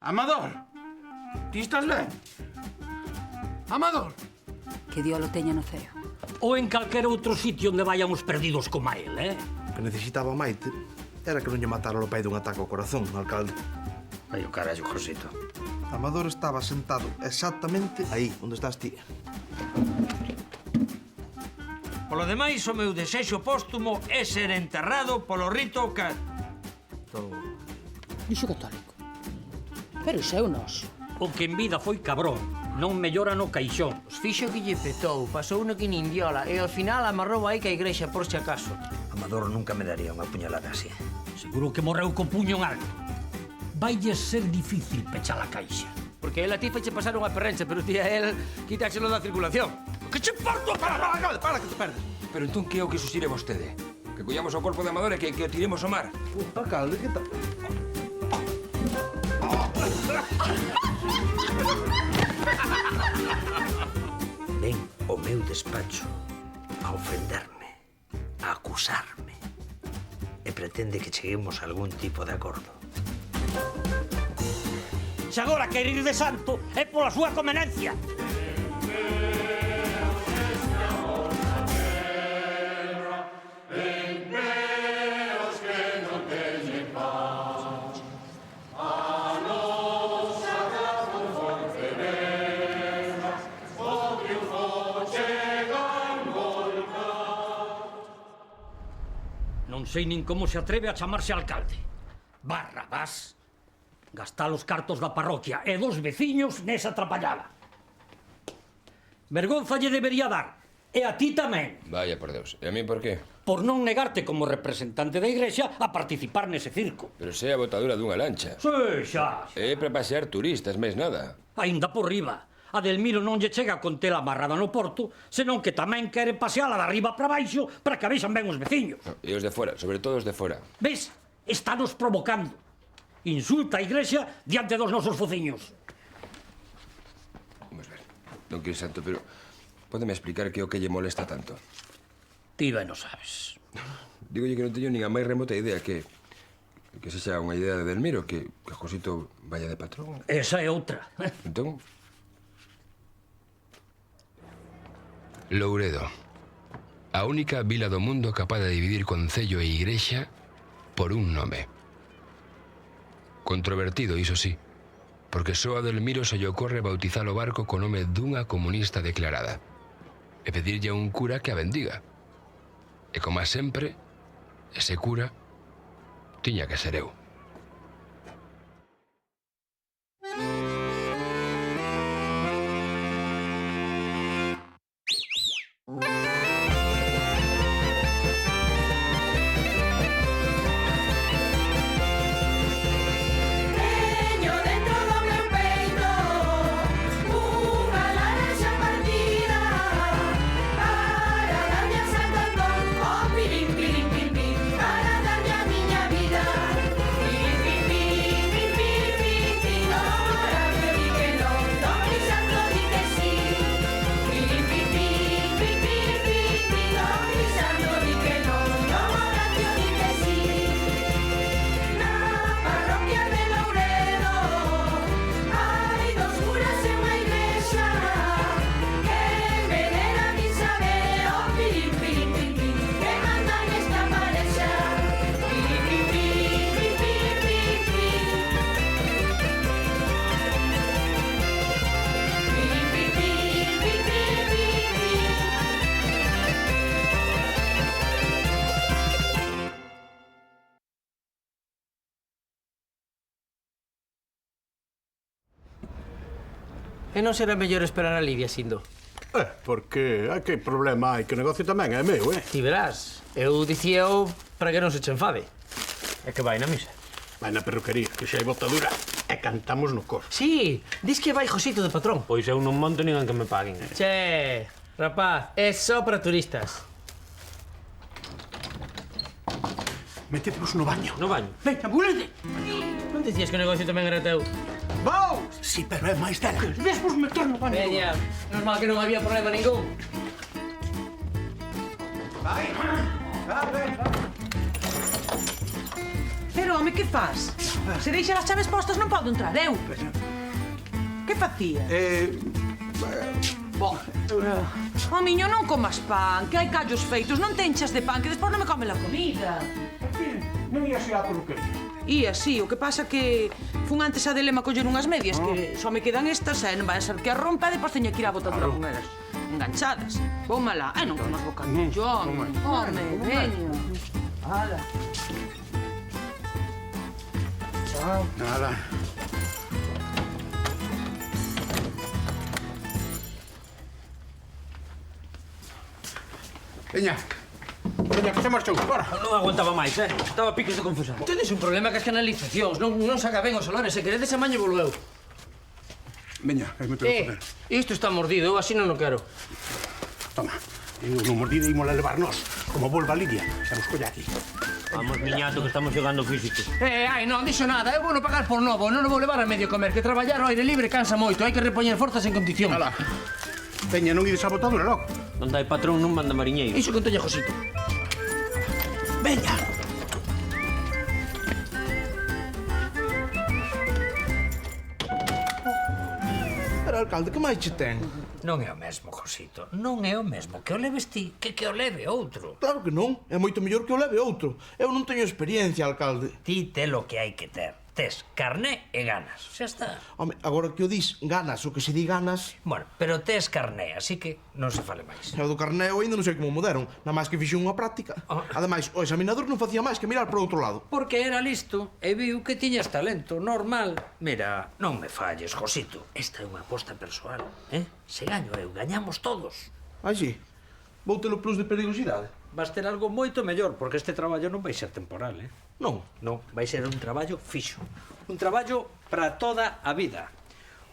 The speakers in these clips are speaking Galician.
Amador, ti estás ben? Amador! Que Dios lo teña no ceo. Ou en calquera outro sitio onde vayamos perdidos como el, O que necesitaba Maite era que non lle matara o pai dun ataque ao corazón, alcalde. Ai, o carallo, Josito. Amador estaba sentado exactamente aí, onde estás ti. Polo demais, o meu desexo póstumo é ser enterrado polo rito Dixo católico. Pero iso é o noso. O que en vida foi cabrón, non mellora no caixón. Fixo que lle petou, pasou no que nin viola e ao final amarrou aí que a igrexa por si acaso. Amador nunca me daría unha puñalada así. Seguro que morreu co puño en alto. Vaille ser difícil pechar a caixa. Porque el a ti feche pasar unha perrencha, pero ti a el quitáxelo da circulación. Que che importa? Para, que te perdes. Pero entón que é o que suxire vostede? Que collamos o corpo de Amador e que o tiremos ao mar? Alcalde, que tal? Ven ao meu despacho a ofenderme, a acusarme e pretende que cheguemos a algún tipo de acordo. Se agora quere ir de santo é pola súa conveniencia. Non sei nin como se atreve a chamarse alcalde. Barrabás. Gastar os cartos da parroquia e dos veciños nesa atrapallada. Vergonza lle debería dar. E a ti tamén. Vaya por Deus. E a mí por qué? Por non negarte como representante da igrexa a participar nese circo. Pero se é a botadura dunha lancha. Sí, xa. É para pasear turistas, máis nada. Ainda por riba. A Delmiro non lle chega con tela amarrada no porto, senón que tamén quere paseala de arriba para baixo para que vexan ben os veciños. E os de fora, sobre todo os de fora. Ves? Estános provocando. Insulta a igrexa diante dos nosos fociños. Vamos ver. Non quero santo, pero pódeme explicar que é o que lle molesta tanto? Ti ben o sabes. Dígolle que non teño nin a máis remota idea que sexa unha idea de Delmiro, que Josito vaya de patrón. Esa é outra. Entón, Louredo, a única vila do mundo capaz de dividir concello e igrexa por un nome. Controvertido, iso sí, porque só a Delmiro se lle ocorre bautizar o barco co nome dunha comunista declarada e pedirlle a un cura que a bendiga. E como sempre, ese cura tiña que ser eu. E non será mellor esperar a Lidia, Sindo? Porque que problema hai? Que o negocio tamén é meu, Ti verás, eu dicíao para que non se che enfade. É que vai na misa. Vai na perruquería, que xa hai botadura e cantamos no coro. Sí, dis que vai Josito de patrón. Pois eu non monto nin que me paguen. Che, rapaz, é só para turistas. Métetenos no baño. No baño. Venga, bulete! Non dicías que o negocio tamén era teu? Vou! Sí, pero é máis dela. Desvos meter no baño. Veña, menos mal que non había problema ningún. Vai! Pero, home, que faz? Se deixan as chaves postas non podo entrar, eu. Que facía? O miño, non comas pan, que hai callos feitos, non te enchas de pan, que despois non me come la comida. Non ia ser a peluquería. Ía, sí, o que pasa que fun antes a Delema a coller unhas medias que só me quedan estas e non vai a ser que a rompa e depois teño que ir á botadura con elas enganchadas. Pómala. Ai, non comas bocadillo, home. Home, veño. Hala. Chao. Nada. Veña, que se marchou, bora. Non aguantaba máis, Estaba a piques de confesar. Tedes un problema que as canalizacións, non saca ben os olores, se queredes a maño volveu. Veña, que me tengo que comer. Isto está mordido, eu así non o quero. Toma, non mordida e ímola levar nós, como volva Lidia, e vos colla aquí. Vamos, miñato, que estamos xogando físico. Ai, non dixo nada, eu vou non pagar por novo, non o vou levar a medio comer, que traballar ao aire libre cansa moito, hai que repoñer forzas en condición. Alá, veña, non ides a botadura, logo. Donde hai patrón non manda mariñeiro. Iso contolle a Josito. Veña. Pero, alcalde, que máis che ten? Non é o mesmo, Josito. Non é o mesmo que o leves ti que o leve outro. Claro que non. É moito mellor que o leve outro. Eu non teño experiencia, alcalde. Ti te lo que hai que ter. Tes carné e ganas. Xa está. Home, agora que o dis ganas, o que se di ganas... Bueno, pero tes carné, así que non se fale máis. E o do carné eu ainda non sei como mo deron. Nada máis que fixen unha práctica. Ademais, o examinador non facía máis que mirar por outro lado. Porque era listo e viu que tiñas talento, normal. Mira, non me falles, Josito. Esta é unha aposta persoal, Se gaño eu, gañamos todos. Ai, sí. Vou ter o plus de perigosidade. Vas ter algo moito mellor, porque este traballo non vai ser temporal, Non. Non, vai ser un traballo fixo. Un traballo para toda a vida.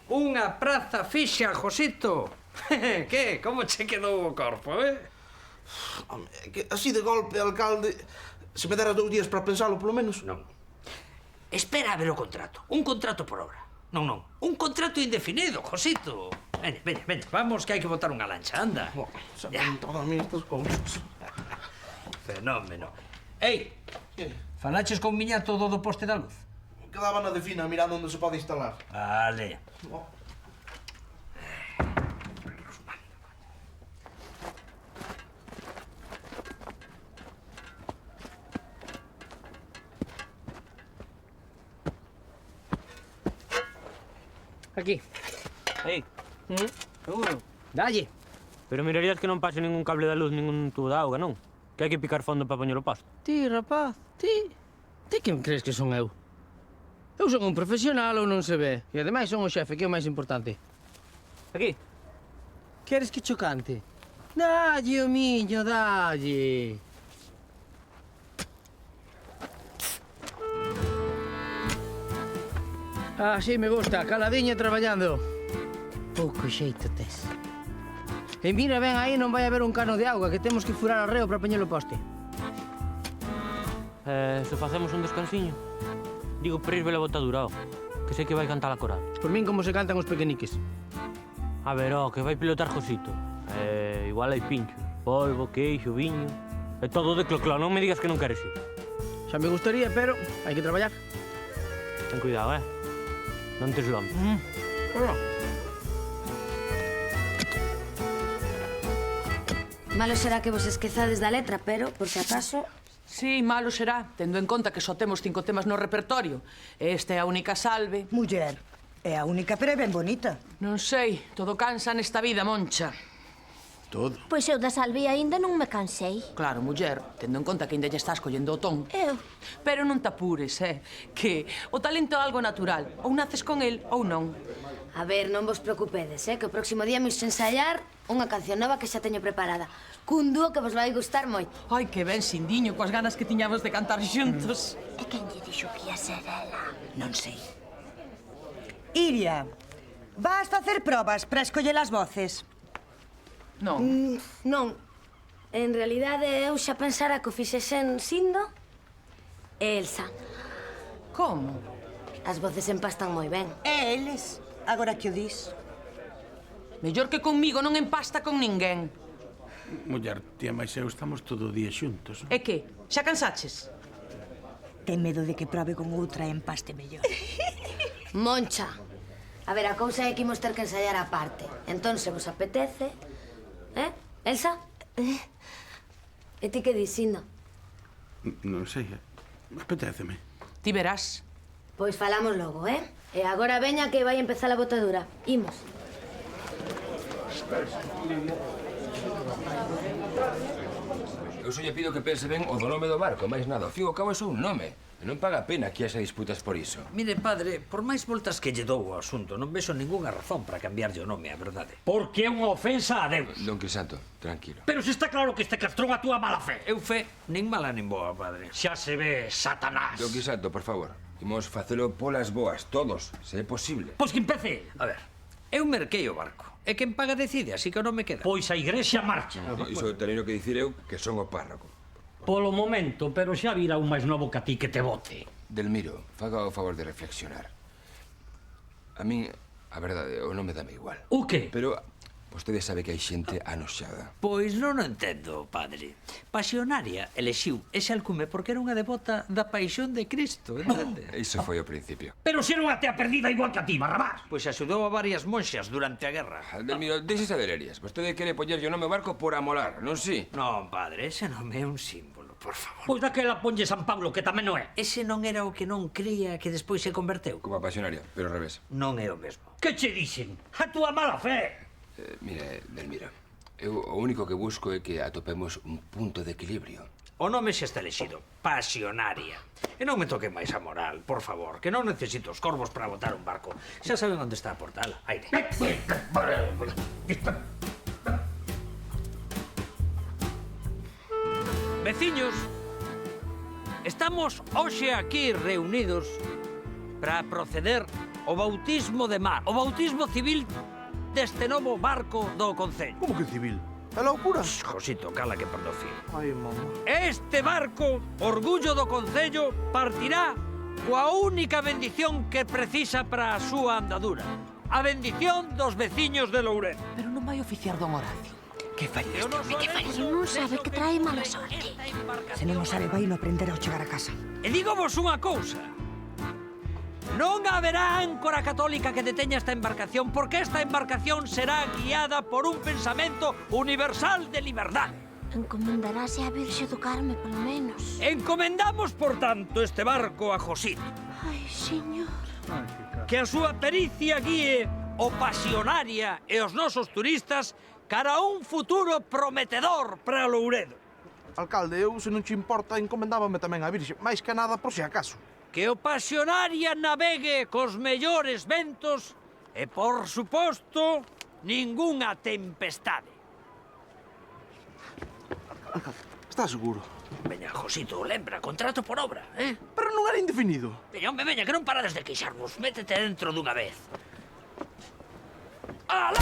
Unha praza fixa, Josito. Que? Como che quedou o corpo, Home, que así de golpe, alcalde... Se me deras 2 días para pensalo, polo menos. Non. Espera a ver o contrato. Un contrato por obra. Non. Un contrato indefinido, Josito. Veña. Vamos, que hai que botar unha lancha. Anda. Se me todas a mí estas cousas. Fenómeno. Ei, Que? falaches con miñato do poste da luz? Quedaba na defina mirando onde se pode instalar. Vale. Aquí. Ei, Seguro. Dalle. pero mirarías que non pase ningún cable da luz, ningún tubo de auga, non? Que hai que picar fondo para poñer o pasto. Ti, rapaz, ti. Ti quen crees que son eu? Eu son un profesional ou non se ve. E ademais son o xefe, que é o máis importante. Aquí. Queres que chocante? Dalle, o miño, dalle. Así me gusta, caladiña traballando. Pouco xeito tes. E mira, ben aí non vai haber un cano de auga, que temos que furar o reo para poñer o poste. Se facemos un descansiño. Digo para ir ver a botadura, que sei que vai cantar a coral. Por min como se cantan os pequeniques. A ver, que vai pilotar Josito. Igual hai pinchos, polvo, queixo, viño... É todo de clocló, non me digas que non queres ir. Xa me gustaría, pero hai que traballar. Ten cuidado, Non te eslombe. Malo será que vos esquezades da letra, pero, por si acaso... Sí, malo será, tendo en conta que só temos 5 temas no repertorio. Esta é a única salve. Muller, é a única, pero é ben bonita. Non sei, todo cansa nesta vida, Moncha. Todo. Pois eu da salve aínda non me cansei. Claro, muller, tendo en conta que ainda lle estás collendo o ton. Eu? Pero non te apures, que o talento é algo natural. Ou naces con el ou non. A ver, non vos preocupedes, que o próximo día me ensaiar unha canción nova que xa teño preparada. Cun dúo que vos vai gustar moito. Ai, que ben, Sindiño, coas ganas que tiñamos de cantar xuntos. E quen lle dixo que ia ser ela? Non sei. Iria, vas facer probas para escoller as voces? Non. Non. En realidade, eu xa pensara que o fixesen Sindo e Elsa. Como? As voces empastan moi ben. E eles, agora que o dis. Mellor que conmigo non empasta con ninguén. Muller, tía máis eu estamos todo o día xuntos. E que? Xa cansaches? ten medo de que probe con outra e empaste mellor. Moncha, a ver, a cousa é que imos ter que ensaiar aparte. Entón, se vos apetece... Elsa? E ti que dis, Inda? Non sei, apetéceme. Ti verás. Pois falamos logo, E agora veña que vai empezar a botadura. Imos. Eu só lle pido que pense ben o do nome do barco, máis nada. Ao fin e ao cabo é só un nome. E non paga pena que haxa disputas por iso. Mire, padre, por máis voltas que lle dou ao asunto, non vexo ningunha razón para cambiarlle o nome, a verdade. Porque é unha ofensa a Deus. Don Crisanto, tranquilo. Pero se está claro que este castrón a túa mala fe. Eu fe, nin mala nin boa, padre. Xa se ve, Satanás. Don Crisanto, por favor, imos facelo polas boas, todos, se é posible. Pois que empece. A ver, eu merquei o barco. E quen paga decide, así que non me queda. Pois a igrexa marcha. Iso teño que dicir eu, que son o párroco. Polo momento, pero xa virá un máis novo que a ti que te vote. Delmiro, faga o favor de reflexionar. A min, a verdade, o nome dame igual. O que? Pero vostede sabe que hai xente anoxada. Pois non o entendo, padre. Pasionaria elexiu ese alcume porque era unha devota da paixón de Cristo, entende? Iso foi o principio. Pero se era unha tea perdida igual que a ti, Barrabás. Pois axudou a varias monxas durante a guerra. Delmiro, deixese de lerias. Vostede quere poñerlle o nome ao barco por amolar, non si? Non, padre, ese nome é un símbolo, por favor. Pois daquela ponlle San Pablo, que tamén non é. Ese non era o que non cría que despois se converteu? Como a pasionaria, pero ao revés. Non é o mesmo. Que che dixen? A túa mala fe. Mire, Delmiro, eu o único que busco é que atopemos un punto de equilibrio. O nome xa está elexido, Pasionaria. E non me toque máis a moral, por favor, que non necesito os corvos para botar un barco. Xa saben onde está a portal, aire. Veciños, estamos hoxe aquí reunidos para proceder ao bautismo de mar, o bautismo civil deste novo barco do Concello. Como que civil? É loucura? Josito, cala que perdo fío. Ai, mamá. Este barco, orgullo do Concello, partirá coa única bendición que precisa para a súa andadura. A bendición dos veciños de Louredo. Pero non vai oficiar don Horacio. Que fai Eu non este home, que fai? Non sabe que trae mala sorte. Se non o sabe, vai no aprender ao chegar a casa. E dígovos unha cousa. Non haberá áncora católica que deteña esta embarcación porque esta embarcación será guiada por un pensamento universal de liberdade. Encomendarase a Virxe do Carme, polo menos. Encomendamos, por tanto, este barco a Josito. Ai, señor. Que a súa pericia guíe o Pasionaria e os nosos turistas cara a un futuro prometedor para Louredo. Alcalde, eu, se non te importa, encomendábame tamén a Virxe, máis que nada por si acaso. Que o Pasionaria navegue cos mellores ventos e, por suposto, ningunha tempestade. Estás seguro? Veña, Josito, lembra, contrato por obra, Pero non era indefinido. Veña, hombre, veña, que non parades de queixarvos. Métete dentro dunha vez. ¡Alá!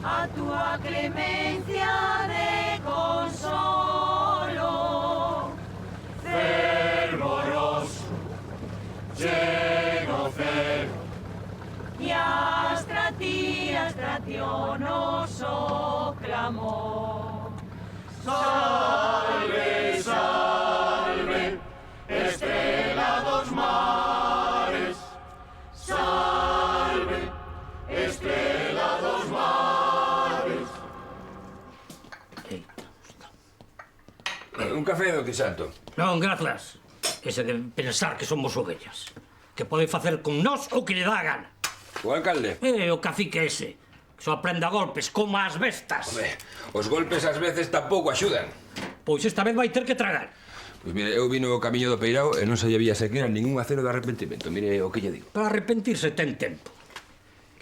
A tua clemencia de consolo, fervoroso, lleno fe, y hasta ti onoso clamor. Salve, salve, estrella dos mares, salve, estrella dos mares. Un café, don Crisanto. Non, grazas. Ese de pensar que somos ovellas. Que pode facer con nós o que lle dá a gana. O alcalde. O cacique ese. Que só aprende a golpes, como as bestas. Home, os golpes ás veces tampouco axudan. Pois esta vez vai ter que tragar. Pois mire, eu vino o camiño do Peirao e non se lle vía sequera ningún acero de arrepentimento. Mire o que lle digo. Para arrepentirse ten tempo.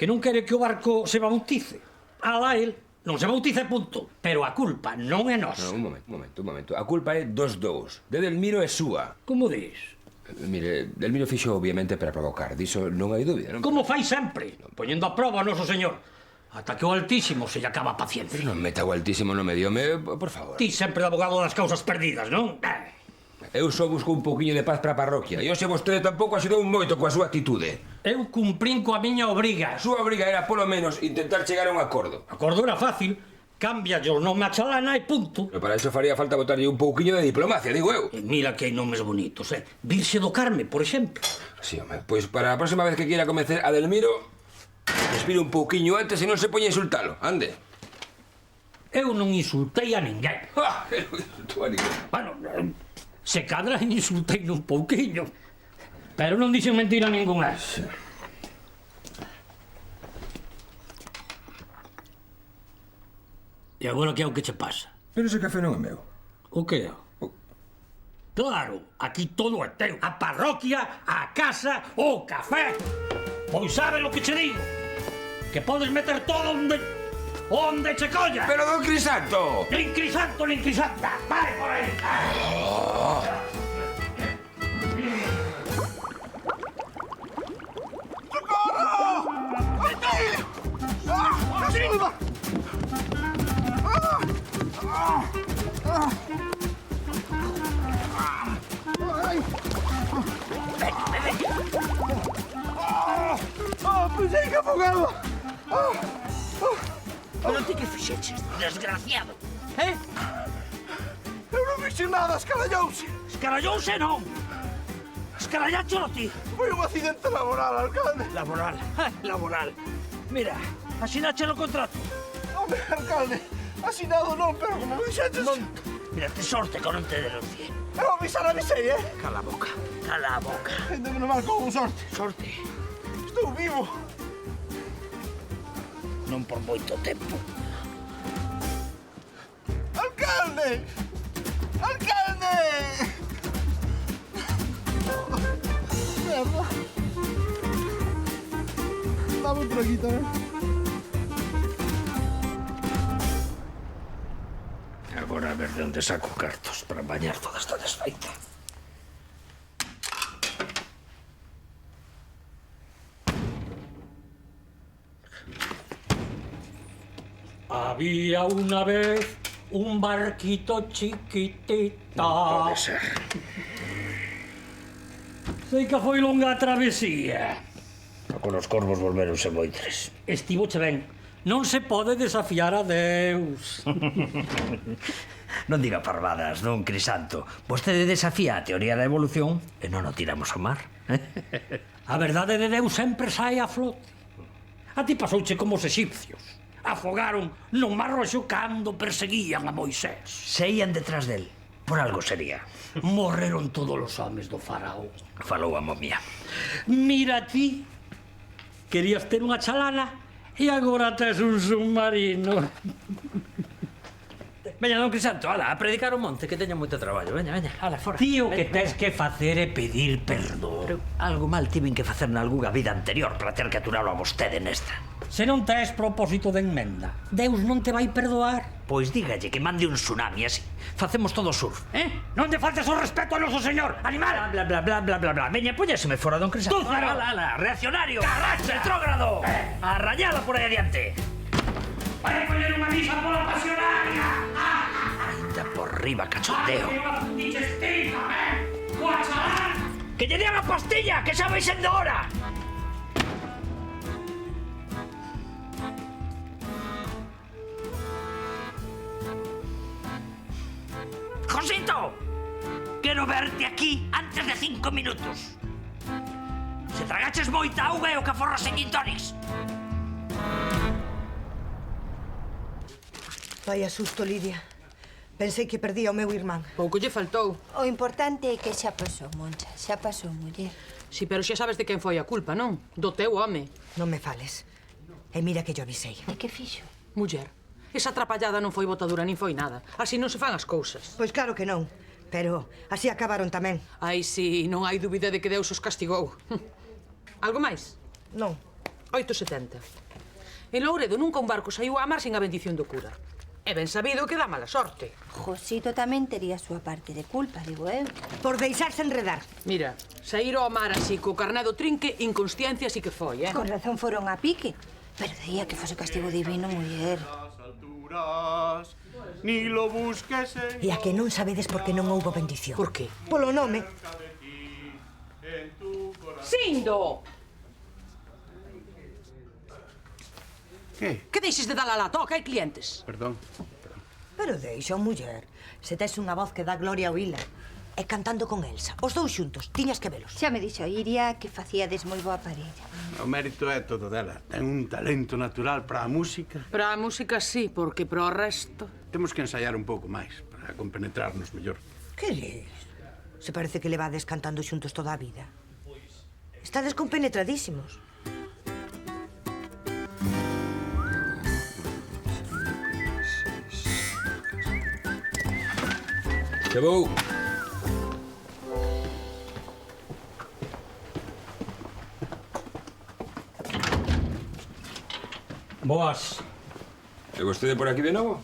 Que non quere que o barco se bautice. Alá el. Non se bautiza, punto. Pero a culpa non é nosa. Un momento. A culpa é dos dous. De Delmiro é súa. Como dis? Mire, Delmiro fixo obviamente para provocar. Diso non hai dúbida, non? Como fai sempre, poñendo a prova o noso señor. Ata que o Altísimo se lle acaba a paciencia. Pero non meta o Altísimo no medio, por favor. Ti sempre de abogado das causas perdidas, non? Eu só busco un pouquiño de paz para a parroquia. E hoxe vostede tampouco axudou moito coa súa actitude. Eu cumprín coa miña obriga. A súa obriga era, polo menos, intentar chegar a un acordo. Acordo era fácil. Cámbialle o nome a Chalana e punto. Pero para iso faría falta botarlle un pouquiño de diplomacia, digo eu. E mira que hai nomes bonitos, Virxe do Carme, por exemplo. Sí, home, pois para a próxima vez que quiera convencer a Delmiro, respire un pouquiño antes e non se poña a insultalo. Ande. Eu non insultei a ninguén. Eu insultou a ninguén. Bueno, se cadra insultei un pouquiño. Pero non dixen mentira ningunha. E agora que é o que che pasa? Pero ese café non é meu. O que é? Claro, aquí todo é teu. A parroquia, a casa, o café. Pois sabes o que che digo? Que podes meter todo onde che colla. Pero don Crisanto! Nin Crisanto, nin Crisanta. Vai por aí. Socorro! Auxilio! Auxilio! Pensei que afogaba! Pero ti que fixeches, desgraciado? Eu non fixen nada, escarallouse! Escarallouse non! Escaralláchelo ti! Foi un accidente laboral, alcalde! Laboral. Mira, asináchelo o contrato. Home, alcalde, asinado non, pero como dixeches... Mira, te sorte que non te denuncie. Eu avisei, Cala a boca, cala a boca. Ainda menos mal que houve sorte. Sorte? Estou vivo. Non por moito tempo. Alcalde! Alcalde! Merda. Dame un traguito, Agora a ver de onde saco cartos para bañar toda esta desfeita. Había una vez un barquito chiquitito. Non pode ser. Sei que foi longa a travesía. Con os corvos volveronse moitres. Estivoche ben. Non se pode desafiar a Deus. Non diga parvadas, don Crisanto. Vostede desafía a teoría da evolución e non o tiramos ao mar. A verdade de Deus sempre sae a flote. A ti pasouche como os egipcios. Afogaron no mar Roxo cando perseguían a Moisés. Se ían detrás del, por algo sería. Morreron todos os homes do faraón. Falou a momia. Mira ti, querías ter unha chalana e agora tes un submarino. Veña, don Crisanto, ala, a predicar o monte, que teña moito traballo. Veña, ala, fora. Tío, que tes que facer é pedir perdón. Pero algo mal tiven que facer na algunha vida anterior para ter que aturalo a vostede nesta. Se non tes propósito de enmenda, Deus non te vai perdoar. Pois dígalle que mande un tsunami así. Facemos todo surf. Non te faltes o respeto a noso señor, animal! Bla, bla, bla, bla, bla, bla. Veña, póñaseme fora, don Crisanto. Túzaro! Ala, reaccionario! Retrógrado! A rayala por aí adiante. Vai poñer unha misa pola pasionaria! Ainda por riba, cachondeo. Coa chalán! Que lle dian a pastilla, que xa vai sendo hora! Josito! Quero verte aquí antes de 5 minutos. Se tragaches moita auga e o que aforras en gin tonics. Vai a susto, Lidia. Pensei que perdía o meu irmán. Pouco lle faltou. O importante é que xa pasou, Moncha. Xa pasou, muller. Si, pero xa sabes de quen foi a culpa, non? Do teu home. Non me fales. E mira que yo avisei. E que fixo? Muller, esa atrapallada non foi botadura nin foi nada. Así non se fan as cousas. Pois claro que non. Pero así acabaron tamén. Ai, si, non hai dúbida de que Deus os castigou. Algo máis? Non. 8,70. En Louredo nunca un barco saiu á mar sin a bendición do cura. É ben sabido que dá mala sorte. Josito tamén tería a súa parte de culpa, digo eu. Por deixarse enredar. Mira, sair ao mar así co carnado trinque, inconsciencia sí que foi, Con razón foron a pique. Pero deía que fose castigo divino, muller. Ni lo busques en... E a que non sabedes por que non houbo bendición? Por qué? Polo nome. Sindo! Que? Que deixes de dar a lata, que hai clientes. Perdón. Pero deixa, muller. Se tes unha voz que dá gloria ao Ila. E cantando con Elsa. Os dous xuntos, tiñas que velos. Xa me dixo Iria que facíades moi boa parella. O mérito é todo dela. Ten un talento natural para a música. Para a música sí, porque para o resto... Temos que ensaiar un pouco máis para compenetrarnos mellor. Que lees? Se parece que levades cantando xuntos toda a vida. Estades compenetradísimos. Que vou. Boas. E vostede por aquí de novo?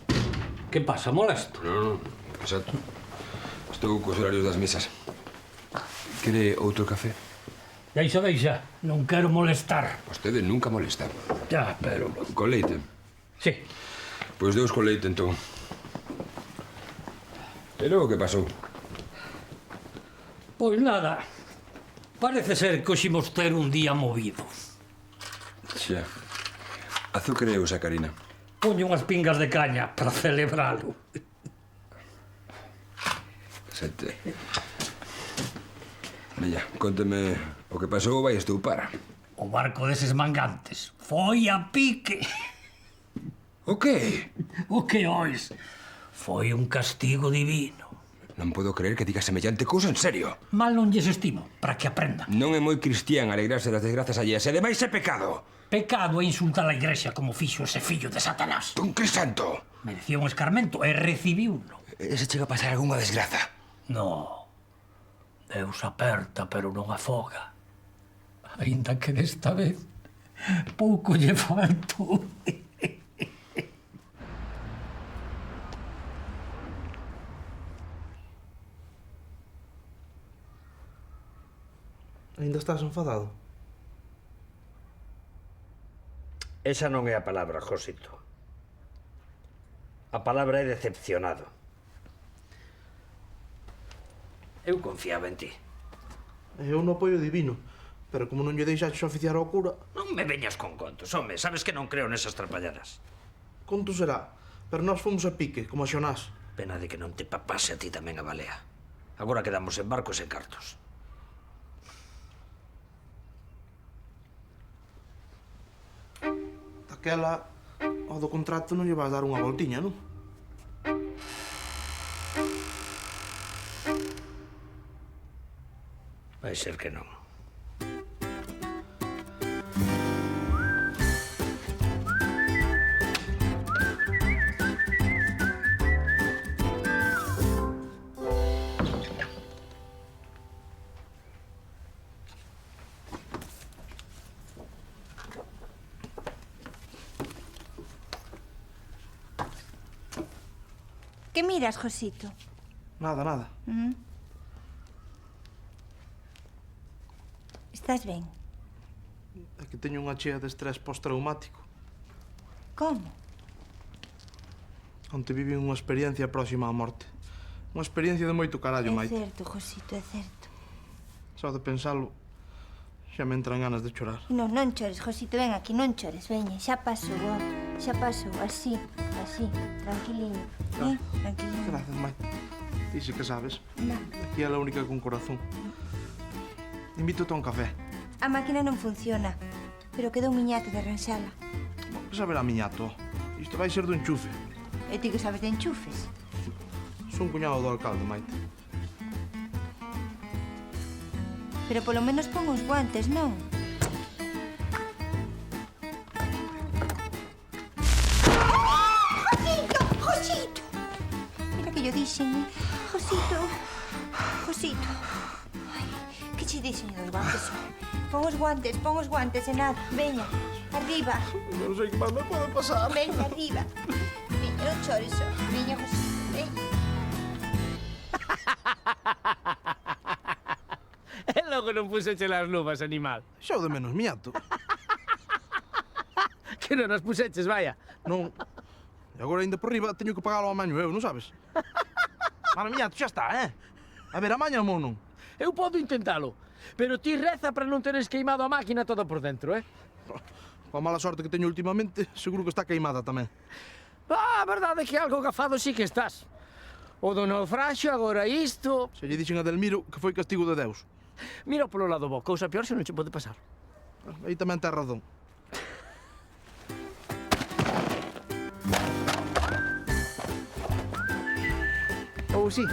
Que pasa, molesto? Non, exacto. Estou cos horarios das misas. Quere outro café? Deixa. Non quero molestar. Vostede nunca molesta. Ya, pero... Con leite? Sí. Pois deus con leite, entón. E logo que pasou? Pois nada. Parece ser que hoxe imos ter un día movido. Xa. Azúcar e sacarina. Poño unhas pingas de caña para celebralo. Sete. Mira, conteme o que pasou, vai estoupar. O barco deses mangantes foi a pique. O que? O que ois? Foi un castigo divino. Non podo creer que diga semellante cousa en serio. Mal non lles estimo, para que aprendan. Non é moi cristián alegrarse das desgrazas alleas, e demais é pecado. Pecado é insultar a igrexa como fixo ese fillo de Satanás. Un crisanto. Merecía un escarmento e recibiuno. E se chega a pasar algunha desgraza? No. Deus aperta, pero non afoga. Ainda que desta vez pouco lle faltou. Ainda estás enfadado? Esa non é a palabra, Josito. A palabra é decepcionado. Eu confiaba en ti. Eu no apoio divino, pero como non lle deixaches oficiar ao cura... Non me veñas con contos, home. Sabes que non creo nesas trapalladas. Conto será, pero nós fomos a pique, como a Xonás. Pena de que non te papase a ti tamén a balea. Agora quedamos en barcos e cartos. Daquela, ao do contrato non lle vas dar unha voltiña, non? Vai ser que non. Que miras, Josito? Nada. Estás ben? É que teño unha chea de estrés postraumático. Como? Onte vivi unha experiencia próxima á morte. Unha experiencia de moito carallo, Maite. É certo, Josito, é certo. Só de pensalo, xa me entran ganas de chorar. Non chores, Josito, ven aquí, non chores, veña, xa pasou, así, tranquiliño, tranquiliño. Gracias, Maite. Ti sí que sabes. Non. Aquí é a única con corazón. Invítote a un café. A máquina non funciona, pero quedou un miñato de arranxala. Que saber a miñato? Isto vai ser do enchufe. E ti que sabes de enchufes? Son cuñado do alcalde, Maite. Pero polo menos pon os guantes, non? Josito! Mira que yo dixen, Josito. Que che dixen dos guantes? Pon os guantes, e nada. Veña, arriba. Non sei que máis me pode pasar. Veña, arriba. Veña, non chores, só. Veña, José. Veña. E logo non puseche las luvas, animal. Xa o de menos, miñato. Que non as puseches, vaya. Non. E agora, ainda por riba, teño que pagalo a maño eu, non sabes? Mano, miñato, xa está, A ver, a maña ou non? Eu podo intentalo, pero ti reza para non teres queimado a máquina toda por dentro, Coa mala sorte que teño últimamente, seguro que está queimada tamén. A verdade é que algo gafado sí que estás. O do naufraxio, agora isto... Se lle dixen a Delmiro que foi castigo de Deus. Mira polo lado bo, cousa peor se non che pode pasar. Aí tamén ten razón. Ou sí.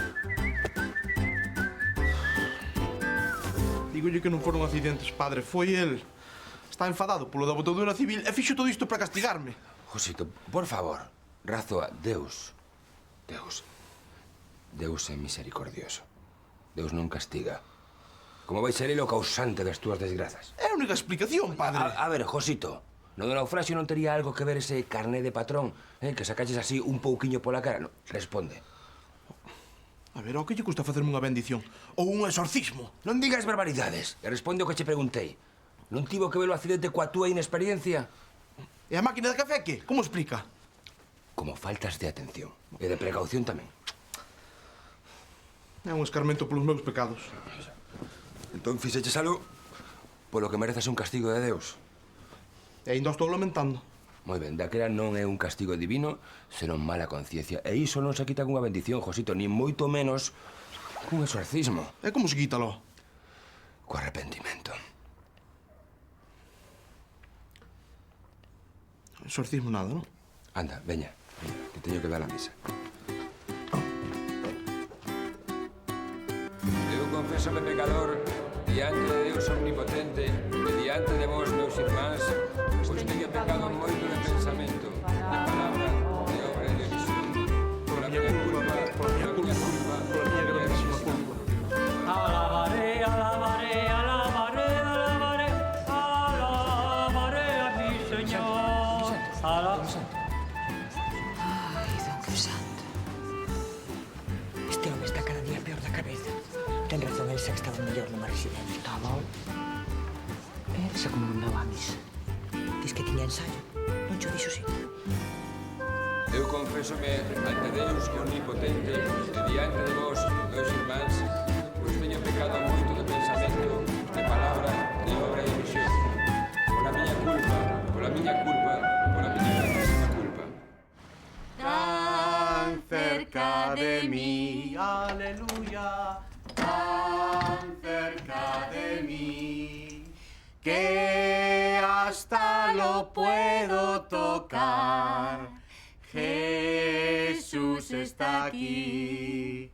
Dígolle que non foron accidentes, padre. Foi el. Está enfadado polo da botadura civil e fixo todo isto para castigarme. Josito, por favor, razo a Deus. Deus é misericordioso. Deus non castiga. Como vai ser ele o causante das túas desgrazas? É a única explicación, padre. A ver, Josito, no do naufraxio non tería algo que ver ese carné de patrón, que sacaches así un pouquiño pola cara? No, responde. A ver, o que lle custa facerme unha bendición? Ou un exorcismo? Non digas barbaridades. E responde o que che preguntei. Non tivo que ver o accidente coa túa inexperiencia? E a máquina de café que? Como explica? Como faltas de atención. E de precaución tamén. É un escarmento polos meus pecados. Entón fixeches algo polo que mereces un castigo de Deus. E ainda estou lamentando. Moi ben, daquela non é un castigo divino, senón mala conciencia. E iso non se quita cunha bendición, Josito, ni moito menos cun exorcismo. E como se quítalo? Co arrepentimento. Exorcismo nada, non? Anda, veña, que teño que dar a misa. Eu confésome pecador diante de Deus omnipotente e diante de vos, meus irmáns, pois teño pecado moito de pensamento, de palabra, de obra e de omisión. Pola miña culpa, pola miña grandísima culpa. Alabaré, alabaré, alabaré, alabaré, alabaré a mi Señor. Ai, don Crisanto. Este home está cada día peor da cabeza. Ten razón, Elsa, que estaba mellor nunha residencia. Estaba. Elsa como non daba a misa. Diz que tiña ensayo. Non cho dixo, sí. Eu confésome ante Deus que é omnipotente e diante de vos, meus irmáns, pois teño pecado moito de pensamento, de palabra, de obra e de omisión. Pola miña culpa, pola miña culpa, pola miña grandísima culpa. Tan cerca de mí, aleluya, tan cerca de mí, que hasta lo puedo tocar. Jesús está aquí.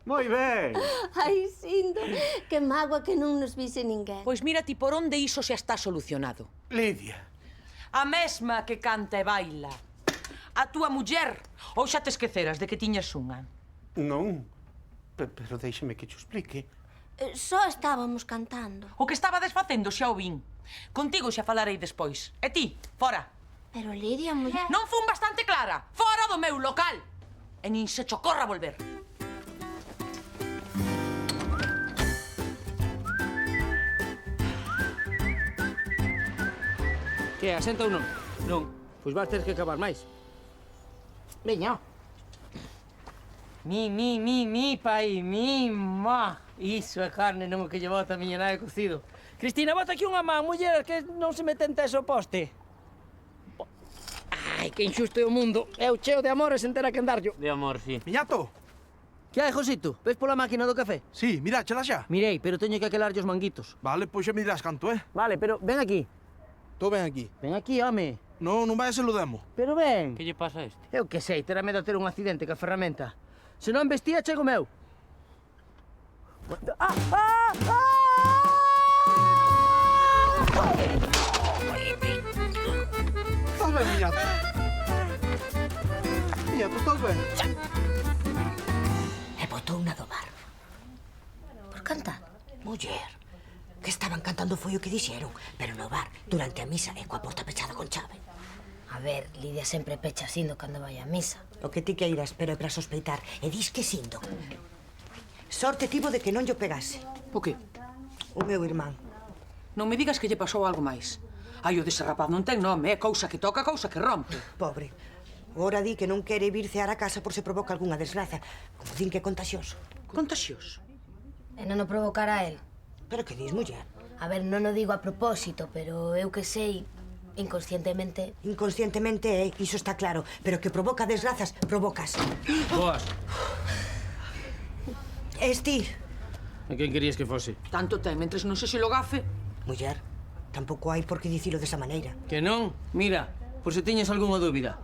Moi ben. Ai, Sindo, que mágoa que non nos vise ninguén. Pois mira ti por onde iso xa está solucionado. Lidia. A mesma que canta e baila. A túa muller. Ou xa te esqueceras de que tiñas unha? Non, pero déixeme que te explique. Só estábamos cantando. O que estaba desfacendo xa o vin. Contigo xa falarei despois. E ti, fora. Pero Lidia, muller... Non fun bastante clara. Fora do meu local. E nin se chocorra volver. Que, asenta ou non? Non. Pois vas ter que acabar máis. Veña. Mi, pai, ma. Iso é carne, non o que lle bota a miña nai cocido. Cristina, bota aquí unha man, muller, que non se me tenta ese poste. Ai, que injusto é o mundo. Eu cheo de amores entera que andarllo. De amor, sí. Miñato. Que hai, Josito? Ves pola máquina do café? Sí, miráchela xa. Mirei, pero teño que aquelarlle os manguitos. Vale, pois xa me dirás canto, Vale, pero ven aquí. Tô ben aquí. Ven aquí, home. Non vai a ser o demo. Pero ven. Que lle pasa a este? Eu que sei, terá medo a ter un accidente ca ferramenta. Se non vestía, chego meu. Estás ben, miñato? Miñato, estás ben? E botou na do bar. Por cantar? Muller, que estaban cantando foi o que dixeron, pero no bar, durante a misa e coa porta pechada con chave. A ver, Lidia sempre pecha sindo cando vai a misa. O que ti queiras, pero é para sospeitar. E dis que sindo. Sorte tivo de que non llo pegase. O que? O meu irmán. Non me digas que lle pasou algo máis. Ai, o dese rapaz non ten nome, é cousa que toca, cousa que rompe. Pobre. Ora di que non quere vir cear a casa por se provoca algunha desgraza. Como din que é contagioso. Contagioso? E non o provocará el. Pero que dis, muller? A ver, non o digo a propósito, pero eu que sei, inconscientemente... Inconscientemente, iso está claro. Pero que provoca desgrazas, provocas. Boas. Esti. E quen querías que fose? Tanto ten, mentres non se lo gafe. Muller, tampouco hai por que dicilo desa maneira. Que non? Mira, por se teñes algunha dúbida.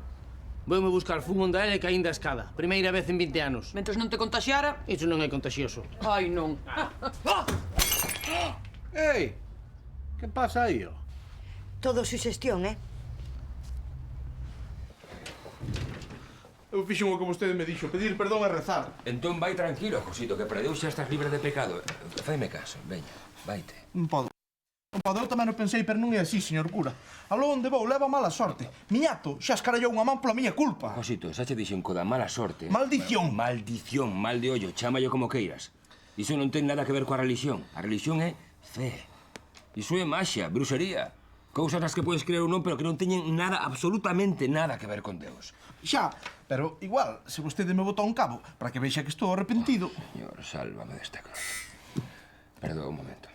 Voume buscar fun onda ele que aínda escada. Primeira vez en 20 anos. Mentres non te contaxiara... Iso non é contagioso. Ai, non. Ei, que pasa aí, ó? Todo suxestión, Eu fixen o que vostede me dixo, pedir perdón e rezar. Entón vai tranquilo, Josito, que para Deus xa estás libre de pecado. Faime caso, veña, vaite. Non podo. Non podo, eu tamén o pensei, pero non é así, señor cura. Aló onde vou, leva mala sorte. Miñato xa escarallou unha man pola miña culpa. Josito, xa che dixen co da mala sorte. Maldición. Maldición, mal de ollo, chámallo como queiras. Iso non ten nada que ver coa religión. A religión é fe. Iso é maxia, bruxería. Cousas nas que podes creer ou non, pero que non teñen nada, absolutamente nada que ver con Deus. Xa, pero igual, se vostede me botou un cabo, para que vexa que estou arrepentido. Señor, sálvame desta cruz. Perdón, un momento.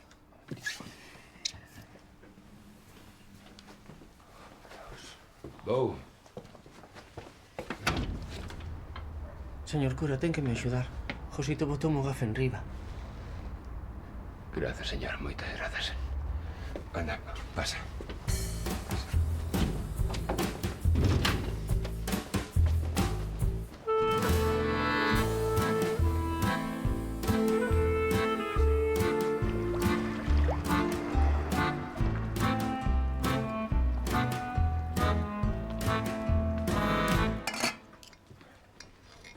Vou. Señor cura, ten que me axudar. Josito botou o gafe en riba. Grazas, señor, moitas grazas. Anda, pasa.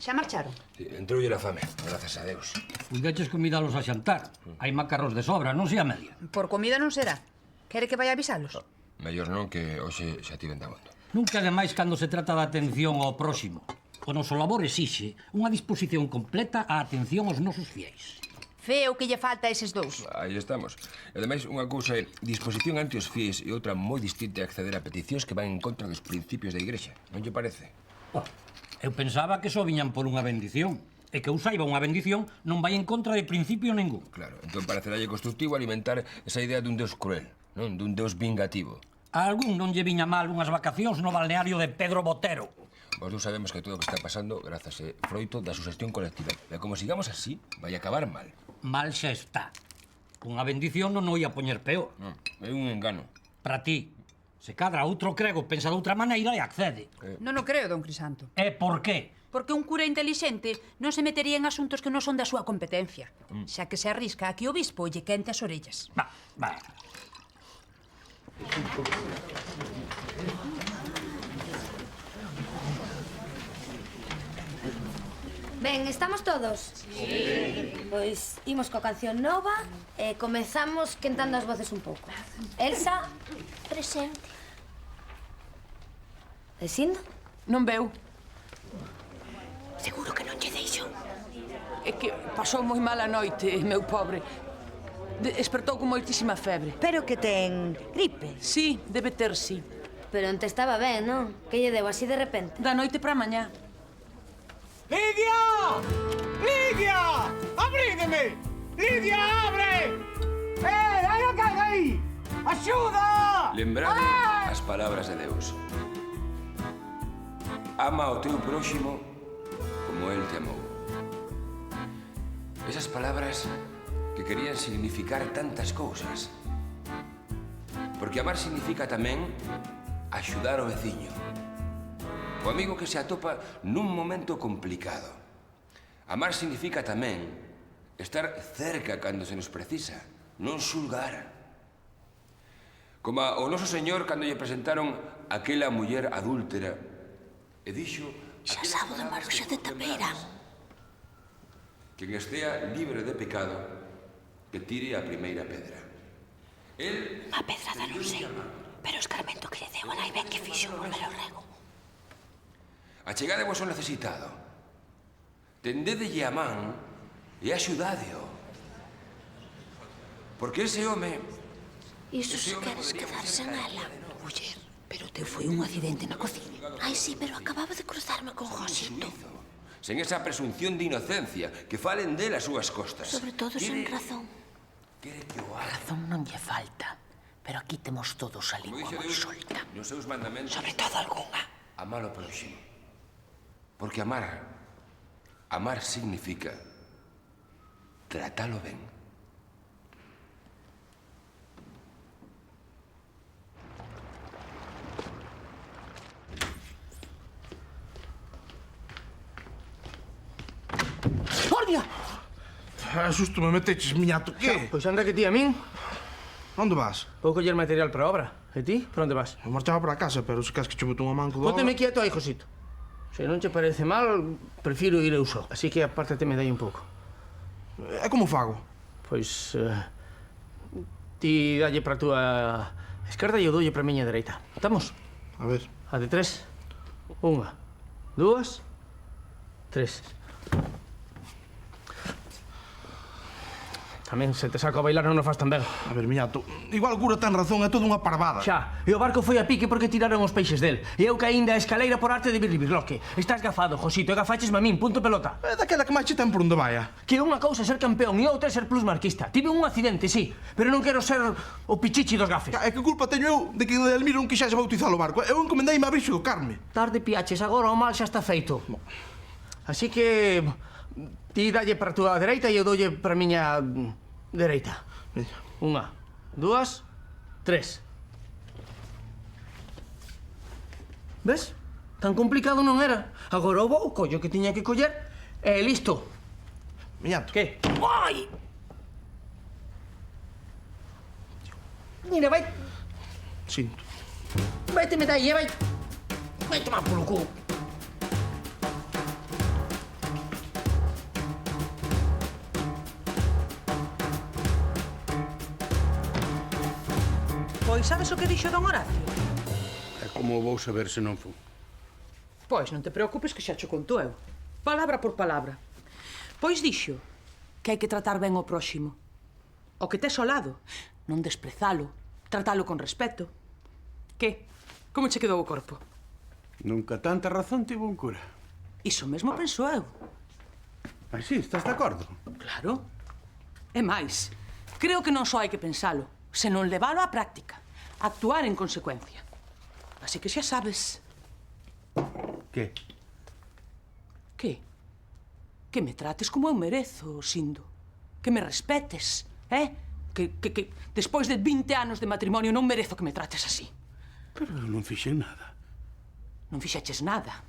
Xa marcharon? Sí, entroulle a fame, grazas a Deus. Puideches convidalos a xantar. Hai macarros de sobra, non se a media. Por comida non será. Quere que vai avisalos? Mellor non, que hoxe xa tiven damondo. Nunca demais cando se trata da atención ao próximo. O noso labor exixe unha disposición completa á atención aos nosos fiéis. Fe o que lle falta a eses dous. Aí estamos. E ademais, unha cousa é disposición ante os fiéis e outra moi distinta é acceder a peticións que van en contra dos principios da Igrexa. Non lle parece? Eu pensaba que só viñan por unha bendición. E que eu saiba unha bendición non vai en contra de principio ningún. Claro, entón pareceralle constructivo alimentar esa idea dun Deus cruel, non? Dun Deus vingativo. A algún non lle viña mal unhas vacacións no balneario de Pedro Botero. Vos non sabemos que todo o que está pasando grazas é froito da suxestión colectiva. E como sigamos así, vai acabar mal. Mal xa está. Unha bendición non o ia poñer peor. Non, é un engano. Para ti. Se cadra outro crego pensa de outra maneira e accede. Non o creo, don Crisanto. E por qué? Porque un cura intelixente non se metería en asuntos que non son da súa competencia. Xa que se arrisca a que o bispo lle quente as orellas. Va. Ben, estamos todos? Sí. Pois imos coa canción nova e comezamos quentando as voces un pouco. Elsa? Presente. Esindo? Non veu. Seguro que non lle deixo. É que pasou moi mala noite, meu pobre. Despertou con moitísima febre. Pero que ten gripe. Sí, debe ter, sí. Pero onte estaba ben, non? Que lle deu así de repente? Da noite para mañá. ¡Lidia! ¡Lidia! ¡Abrídeme! ¡Lidia, abre! ¡Hai a caer aí! ¡Axuda! Lembrade as palabras de Deus. Ama ao teu próximo como Él te amou. Esas palabras que querían significar tantas cousas. Porque amar significa tamén axudar o veciño. O amigo que se atopa nun momento complicado. Amar significa tamén estar cerca cando se nos precisa, non xulgar. Como o noso Señor cando lle presentaron aquela muller adúltera e dixo... Xa sabo do maruxo de Tapeira. Quen estea libre de pecado, que tire a primeira pedra. El... A pedrada non sei, pero o escarmento que lle deu a nai ben que fixo volver ao rego. Achegadevos ao necesitado. Tendédelle a man e axudádeo. Porque ese home... Iso se queres quedar sen ela, muller. Pero teu foi un accidente na cociña. Ai, sí, pero acababa de cruzarme con Josito. Sen esa presunción de inocencia que falen dela as súas costas. Sobre todo sen razón. Quere que o haga. Razón non lle falta. Pero aquí temos todos a lingua moi solta. Nos seus mandamentos... Sobre todo algunha. Amar ao próximo. Porque amar significa tratalo ben. Guardia! Xusto me meteches, miñato, que? Pois anda que ti a min. Onde vas? Vou coller material para a obra. E ti? Por onde vas? Eu marchaba para casa, pero se queres que che bote unha man co do... Pónteme quieto aí, Josito. Se non che parece mal, prefiro ir eu só. Así que apártateme dai un pouco. E como fago? Pois... ti dalle para a túa esquerda e eu doulle para a miña dereita. Estamos? A ver. A de 3. 1, 2, 3. Tamén, se te saco a bailar non nos faz tan ben. A ver, miñato, igual o cura ten razón, é toda unha parvada. Xa, e o barco foi a pique porque tiraron os peixes del. E eu caín da escaleira por arte de birlibirloque. Estás gafado, Josito, e gafachesme a min, punto pelota. É daquela que máis che ten por onde vaya. Que unha cousa é ser campeón e outra é ser plusmarquista. Tive un accidente, sí, pero non quero ser o pichichi dos gafes. É que culpa teño eu de que Edelmiro non quixese bautizar o barco. Eu encomendeime a Virxe do Carme. Tarde piaches, agora o mal xa está feito. Así que... ti dalle para a túa dereita e eu doulle para a miña... dereita. 1, 2, 3. Ves? Tan complicado non era. Agora o vou, collo que tiña que coller e listo. Miñato. Que? Ai! Mira, vai... Sinto. Vaiteme daí, vai... vai tomar polo cu. Pois sabes o que dixo don Horacio? E como vou saber se non fu? Pois non te preocupes que xa cho conto eu. Palabra por palabra. Pois dixo que hai que tratar ben o próximo. O que tes ao lado, non desprezalo, tratalo con respeto. Que? Como che quedou o corpo? Nunca tanta razón tivo un cura. Iso mesmo penso eu. Ai, sí, estás de acordo? Claro. E máis, creo que non só hai que pensalo, senón levalo á práctica, actuar en consecuencia. Así que xa sabes. Que? Que? Que me trates como eu merezo, Sindo. Que me respetes, Que despois de 20 anos de matrimonio non merezo que me trates así. Pero eu non fixen nada. Non fixeches nada.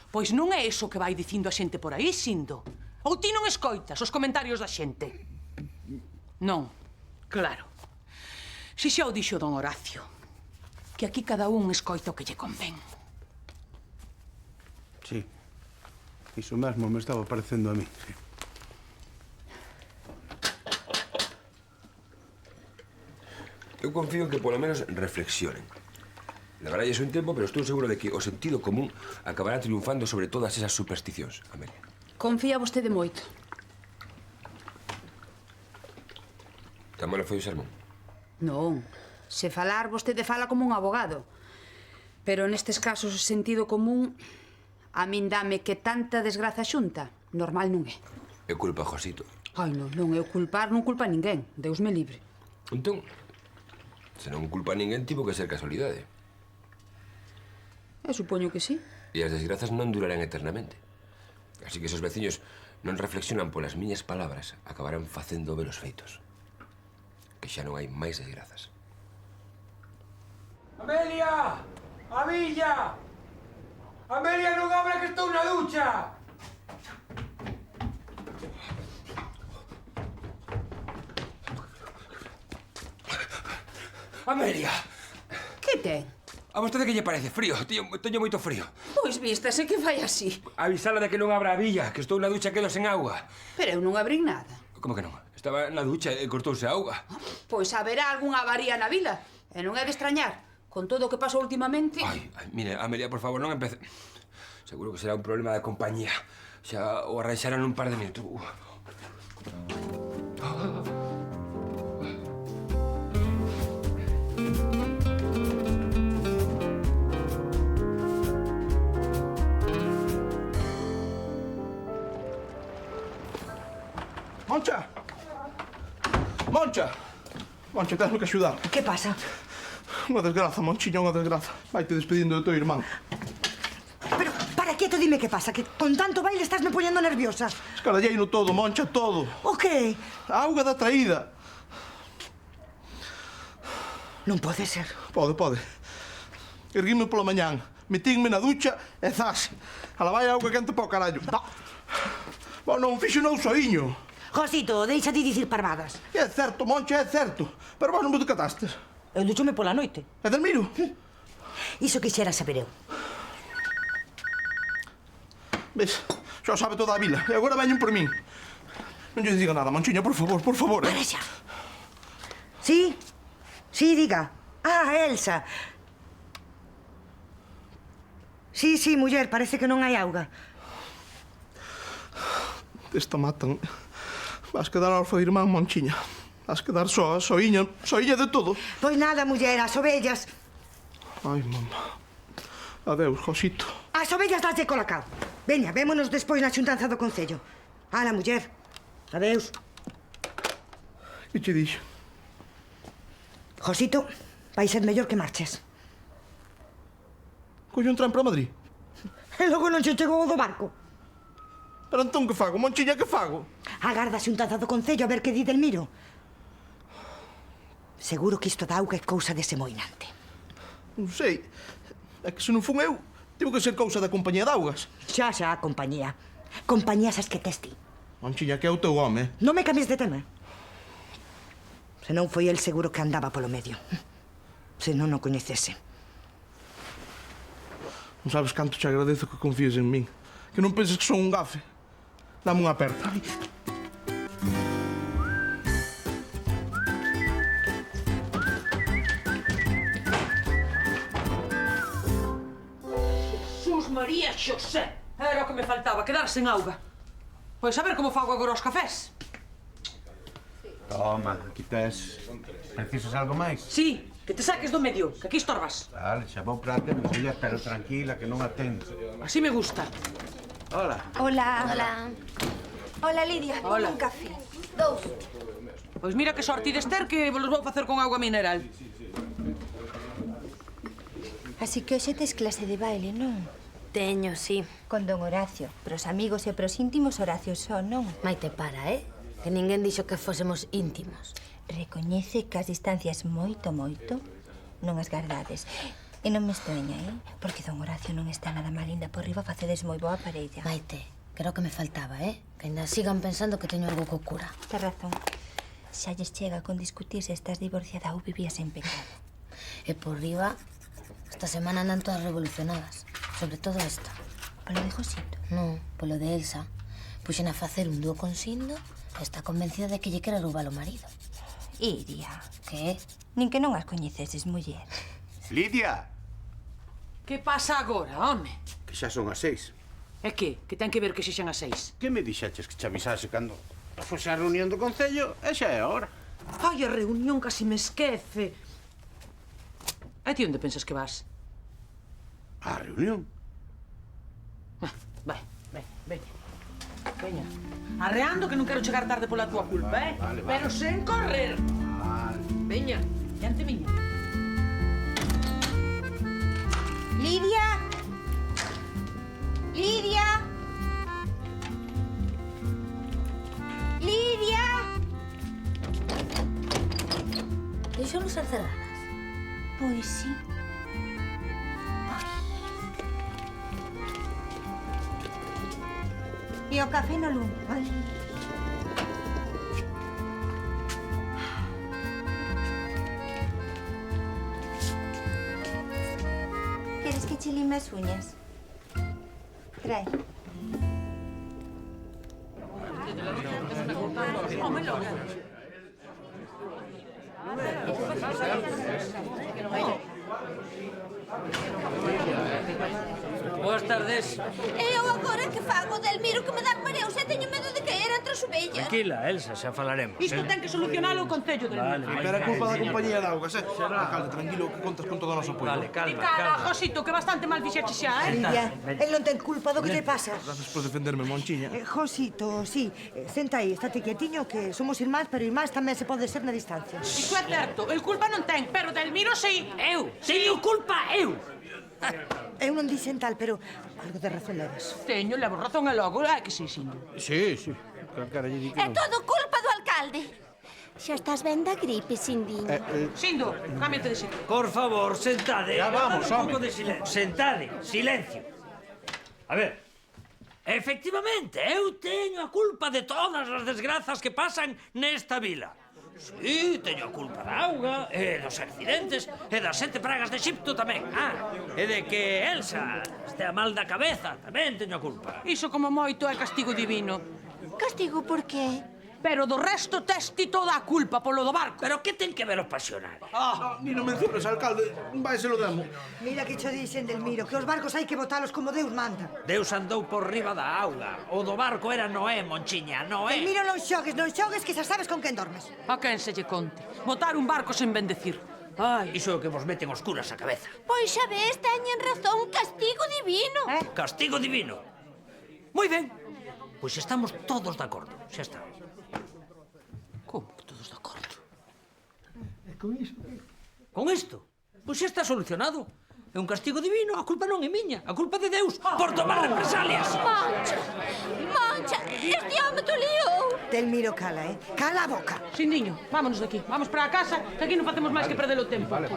Pois non é iso que vai dicindo a xente por aí, Sindo. Ou ti non escoitas os comentarios da xente? Non, claro. Si xa o dixo don Horacio, que aquí cada un escoita o que lle convén. Sí. Iso mesmo me estaba parecendo a mí. Sí. Eu confío en que polo menos reflexionen. Levaralles un tempo, pero estou seguro de que o sentido común acabará triunfando sobre todas esas supersticións, Amelia. Confía vostede moito. Tan malo foi o sermón? Non. Se falar, vostede fala como un abogado. Pero nestes casos o sentido común a min dame que tanta desgraza xunta. Normal non é. É culpa, Josito. Ai, non eu culpar, non culpa a ninguén. Deus me libre. Entón, se non culpa a ninguén, tivo que ser casualidade. Eu supoño que sí. E as desgrazas non durarán eternamente. Así que se os veciños non reflexionan polas miñas palabras, acabarán facendo ver os feitos. Que xa non hai máis desgrazas. Amelia! A villa! Amelia, non abra que estou na ducha! Amelia! Que ten? A vostede que lle parece frío? Teño moito frío. Pois vístase que vai así. Avisala de que non abra a villa, que estou na ducha e quedo sen auga. Pero eu non abrín nada. Como que non? Estaba na ducha e cortouse a auga. Pois haberá algunha avaría na vila. E non é de extrañar. Con todo o que pasou últimamente... Ai, mire, Amelia, por favor, non empece. Seguro que será un problema da compañía. Xa o arranxarán nun par de minutos. Moncha! Moncha! Moncha, tesme que axudar. Que pasa? Unha desgraza, Monchiña, unha desgraza. Vaite despedindo do teu irmán. Pero, para quieto, dime que pasa, que con tanto baile estásme poñendo nerviosa. Escaralleino todo, Moncha, todo. O que? A auga da traída. Non pode ser. Pode. Erguime pola mañán, metínme na ducha e zas. A lavar a auga quente para o carallo. Bom, non fixo non soiño. Josito, deixa de dicir parvadas. É certo, Moncha, é certo. Pero vos non vos decatastes. Eu duchome pola noite. E Delmiro? Iso quixera saber eu. Ves, xa o sabe toda a vila. E agora veñen por min. Non lle diga nada, Monchiña, por favor, por favor. Para xa. Sí? Sí, diga. Ah, Elsa. Sí, muller, parece que non hai auga. Esta matan. Vas quedar orfo de irmán, Monchiña. Vas quedar soiña de todo. Pois nada, muller, as ovellas. Ai, mamá. Adeus, Josito. As ovellas daslle colacao. Veña, vémonos despois na xuntanza do Concello. Ala, muller. Adeus. Que che dixo? Josito, vai ser mellor que marches. Collo un tren para Madrid? E logo non che chegou o do barco. Pero entón que fago, Monchiña, que fago? Agarda a xuntanza do Concello a ver que di Delmiro. Seguro que isto da auga é cousa dese moinante. Non sei. É que se non fun eu, tivo que ser cousa da compañía de augas. Xa, compañía. Compañías as que tes ti. Monchiña, que é o teu home. Non me cambies de tema. Se non foi el seguro que andaba polo medio. Se non o coñecese. Non sabes canto te agradezo que confíes en min. Que non penses que son un gafe. Dame unha aperta. Jesús María Xosé! Era o que me faltaba, quedar sen auga. Pois a ver como fago agora os cafés. Toma, aquí tes. Precisas algo máis? Sí, que te saques do medio, que aquí estorbas. Vale, xa vou para te, Lucía, pero tranquila, que non atendo. Así me gusta. Hola. Hola. Hola, Lidia. Hola. Un café. 2. Pois mira que sorte de Esther que vos vou facer con auga mineral. Así que hoxe tes clase de baile, non? Teño, sí. Con don Horacio. Pros amigos e pros íntimos Horacio só, non? Maite, para, Que ninguén dixo que fósemos íntimos. Recoñece que as distancias moito non as gardades. E non me extraña, Porque don Horacio non está nada mal, ainda por riba facedes moi boa parella. Maite, creo que me faltaba, Que ainda sigan pensando que teño algo co cura. Tes razón. Xa lles chega con discutir se estás divorciada ou vivías en pecado. E por riba, esta semana andan todas revolucionadas. Sobre todo esta. Polo de Josito? Non, polo de Elsa. Puxen a facer un dúo con Sindo e está convencida de que lle quere roubar o marido. Iria. Que? Nin que non as coñeceses, muller. Lidia! Que pasa agora, home? Que xa son as 6. É que? Que ten que ver que xexan as 6? Que me dixeches que te avisase cando fose a reunión do Concello? E xa é a hora. Ai, a reunión casi me esquece. E ti onde pensas que vas? A reunión? Vai, veña. Veña. Arreando que non quero chegar tarde pola túa culpa, Vale. Pero sen correr. Vale. Veña, diante miña. Lidia! Lidia! Lidia! Deixonos encerradas. Pois sí. E o café no lume, vale? Queres que che lime as uñas? Trae. Boas tardes. E eu agora que fago, Delmiro, que me dan mareos e teño medo de caer entre as ovellas. Tranquila, Elsa, xa falaremos. Isto ten que solucionalo o Concello del Vale, Miño. Pero é culpa da compañía de augas, Alcalde, tranquilo, que contas con todo o noso apoio. Vale, calma, Cara, calma. Josito, que bastante mal fixeche xa, Lidia, el non ten culpa do que lle pasa. Gracias por defenderme, Monchiña. Josito, sí, senta aí, estate quietiño, que somos irmáns, pero irmáns tamén se pode ser na distancia. Iso é certo, el culpa non ten, pero Delmiro sí. Eu, teño culpa, eu. Eu non dixen tal, pero algo de razón levas. Teño, levo razón e logo, que sí, Sindo. Sí, sí. Calcara lle di que É non. todo culpa do alcalde. Xa estás ben da gripe, Sindiño. Sindo, cámbiate de sitio. Por favor, sentade. Ya vamos, Un pouco home. de silencio. Sentade, silencio. A ver, efectivamente, eu teño a culpa de todas as desgrazas que pasan nesta vila. Sí, teño a culpa da auga, e dos accidentes, e das 7 pragas de Egipto tamén. E de que Elsa estea mal da cabeza, tamén teño a culpa. Iso como moito é castigo divino. Castigo por qué? Pero do resto tes ti toda a culpa polo do barco. Pero que ten que ver os pasionarios? Ni non menciones, alcalde, vai se lo demo. Mira que cho dixen, Delmiro, que os barcos hai que botalos como Deus manda. Deus andou por riba da auga. O do barco era Noé, Monchiña, Noé. Delmiro, non xogues, que xa sabes con quen dormes. A quen se lle conte. Botar un barco sen bendecir. Ai, Iso é o que vos meten os curas a cabeza. Pois xa ves, teñen razón, castigo divino. Castigo divino. Moi ben. Pois estamos todos de acordo. Xa está. como que todos de acordo? Con isto? Pois xa está solucionado. É un castigo divino, a culpa non é miña, a culpa de Deus por tomar represalias. Mancha, este home te liou. Delmiro, cala, cala a boca. Sindiño, vámonos de aquí. Vamos para a casa, que aquí non facemos máis que perder o tempo. Vale.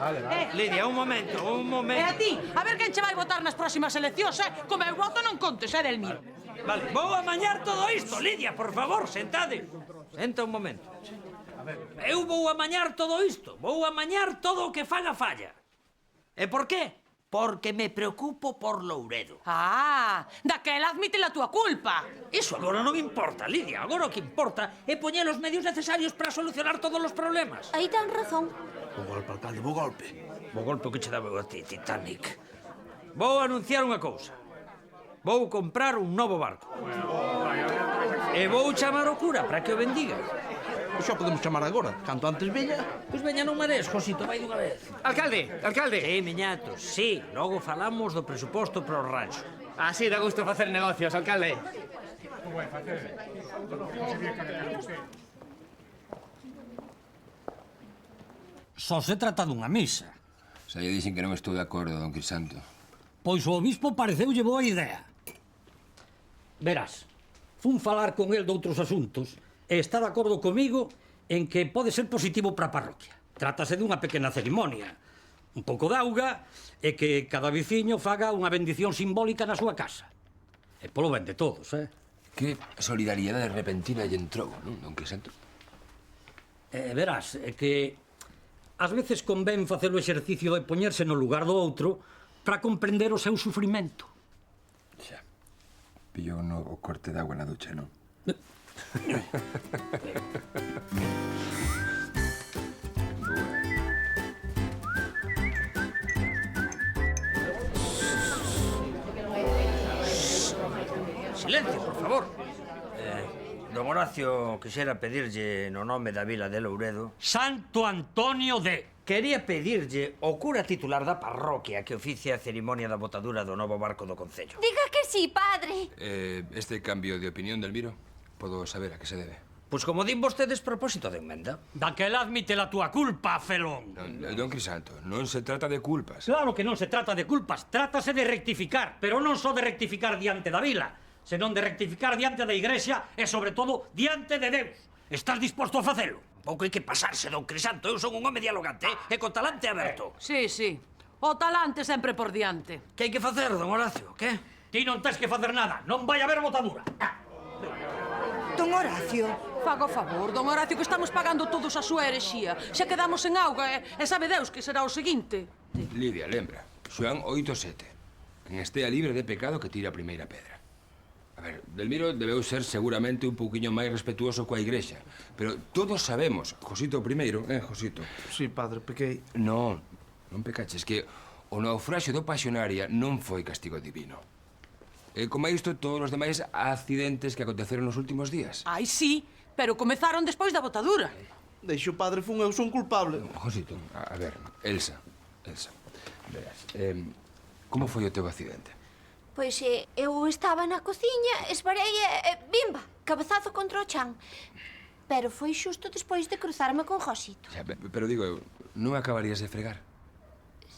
Lidia, un momento, un E momento. a ti, a ver quen che vai votar nas próximas eleccións, Como eu voto non contes, Delmiro. Vale, vou amañar todo isto, Lidia, por favor, sentade. Senta un momento. Eu vou amañar todo isto, vou amañar todo o que faga falla. E por qué? Porque me preocupo por Louredo. Daquela admite a túa culpa. Iso agora non importa, Lidia. Agora o que importa é poñer os medios necesarios para solucionar todos os problemas. Aí ten razón. Bo golpe, alcalde, bo golpe. Bo golpe que che daba a ti, Titanic. Vou anunciar unha cousa. Vou comprar un novo barco. E vou chamar o cura para que o bendiga. Pois xa podemos chamar agora. Canto antes veña. Pois veña non marees, Josito, vai dunha vez. Alcalde, alcalde. Sí, miñatos, sí. Logo falamos do presuposto para o rancho. Así dá gusto facer negocios, alcalde. Só se trata dunha misa. Xa lle dixen que non estou de acordo, don Crisanto. Pois o obispo pareceulle boa idea. Verás, fun falar con el doutros asuntos e está de acordo comigo en que pode ser positivo para a parroquia. Trátase dunha pequena cerimonia, un pouco de auga e que cada veciño faga unha bendición simbólica na súa casa. E polo ben de todos, Que solidariedade repentina lle entrou, non, don Crisanto? Verás, é que ás veces convén facer o exercicio de poñerse no lugar do outro para comprender o seu sufrimento. Xa. Pillou no o corte de agua na ducha, non? Silencio, por favor. Don Horacio, quixera pedirlle no nome da vila de Louredo... Santo Antonio de... Quería pedirlle ao cura titular da parroquia que oficie a cerimonia da botadura do novo barco do Concello. Diga que sí, padre. Este cambio de opinión del Miro, podo saber a que se debe? Pois como din vostedes, propósito de enmenda. Daquela admite a túa culpa, felón. Don Crisanto, non se trata de culpas. Claro que non se trata de culpas, trátase de rectificar, pero non só de rectificar diante da vila, senón de rectificar diante da Igrexa e, sobre todo, diante de Deus. Estás disposto a facelo? Pouco hai que pasarse, don Crisanto. Eu son un home dialogante, e co talante aberto. Sí. O talante sempre por diante. Que hai que facer, don Horacio? Que? Ti non tes que facer nada, non vai haber botadura. Don Horacio. Faga o favor, don Horacio, que estamos pagando todos a súa herexía. Xa quedamos en auga e sabe Deus que será o seguinte. Lidia, lembra, Xoán 8:7. Quen estea libre de pecado que tire a primeira pedra. A ver, Delmiro debeu ser seguramente un pouquiño máis respetuoso coa igrexa. Pero todos sabemos, Josito primeiro, Josito? Sí, padre, pequei. Non pecaches, que o naufraxio do Pasionaria non foi castigo divino. Como isto, todos os demais accidentes que aconteceron nos últimos días. Ai, sí, pero comezaron despois da botadura. Deixo, padre, fun eu, son culpable. Josito, a ver, Elsa, verás, como foi o teu accidente? Pois eu estaba na cociña, esbarei e bimba, cabezazo contra o chan. Pero foi xusto despois de cruzarme con Josito. Xa, pero digo eu, non acabarías de fregar?